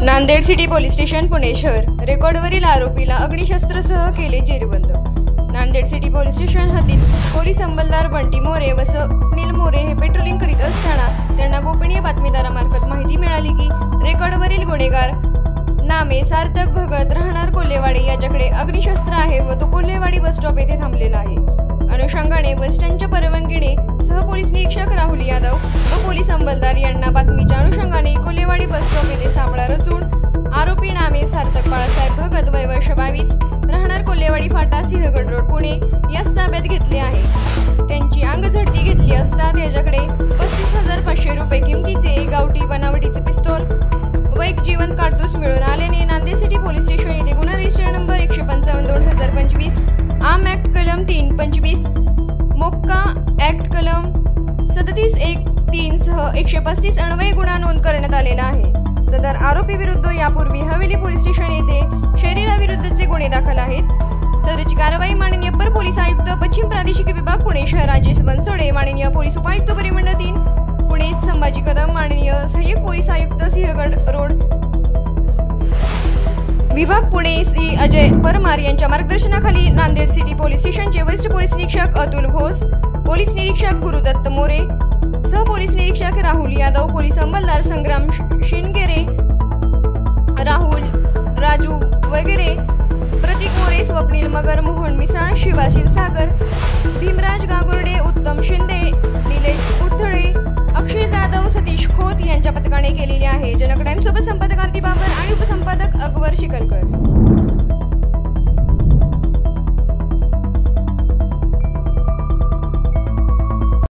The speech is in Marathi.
Nanded city police station Pune शहर रेकॉर्डवरील आरोपीला अग्निशस्त्रासह केले जेरबंद। नांदेड सिटी पोलीस स्टेशन हद्दीत पोलीस अंमलदार बंटी मोरे व सुनील मोरे हे पेट्रोलिंग करीत असताना त्यांना गोपनीय बातमीदारामार्फत माहिती मिळाली की रेकॉर्डवरील गुन्हेगार नामे सार्थक भगत राहणार कोल्हेवाडी याच्याकडे अग्निशस्त्र आहे व तो कोल्हेवाडी बस स्टॉप येथे थांबलेला आहे। अनुषंगाने बस स्टँडच्या परवानगीने सहपोलीस निरीक्षक राहुल यादव व पोलीस अंमलदार यांना बातमीच्या अनुषंगाने कोल्हेवाडी बस स्टॉप येथे सापळा रचून आरोपी नामे सार्थक बाळासाहेब भगत वय वर्ष 22 राहणार कोल्हेवाडी फाटा सिंहगड रोड पुणे यास ताब्यात घेतले आहे। त्यांची अंगझडती घेतली असता त्याच्याकडे 35,500 रुपये किमतीचे गावठी बनावटीचे पिस्तूल व एक जिवंत काडतूस मिळून आल्याने नांदेड सिटी पोलीस स्टेशन येथे गुन्हा रजिस्टर नंबर 155/2025 आम ऍक्ट कलम 325 मोक्का ऍक्ट कलम 37(1)(3) सह 135 अन्वये गुन्हा नोंद करण्यात आलेला आहे। सदर आरोपी विरुद्ध यापूर्वी हवेली पोलीस स्टेशन येथे शरीराविरुद्धचे गुन्हे दाखल आहेत। सदरची कारवाई माननीय अप्पर पोलीस आयुक्त पश्चिम प्रादेशिक विभाग पुणे शहर राजेश बनसोडे, माननीय पोलीस उपायुक्त परिमंडळ 3 पुणे संभाजी कदम, माननीय सहाय्यक पोलीस आयुक्त सिंहगड रोड विभाग पुणे श्री अजय परमार यांच्या मार्गदर्शनाखाली नांदेड सिटी पोलीस स्टेशनचे वरिष्ठ पोलीस निरीक्षक अतुल घोष, पोलीस निरीक्षक गुरुदत्त मोरे, सह पोलीस निरीक्षक राहुल यादव, पोलीस अंमलदार संग्राम शिनगेरे, राहुल राजू वगैरे, प्रतीक मोरे, स्वप्नील मगर, मोहन मिसाळ, शिवाशील सागर, भीमराज गागुर्डे, उत्तम शिंदे, निलेश उथळे, अक्षय जाधव, सतीश खोत यांच्या पथकाने केलेले आहे। जनक टाइम्स सोबत संपादक आरती बाबर आणि उपसंपादक अकबर शिकलकर।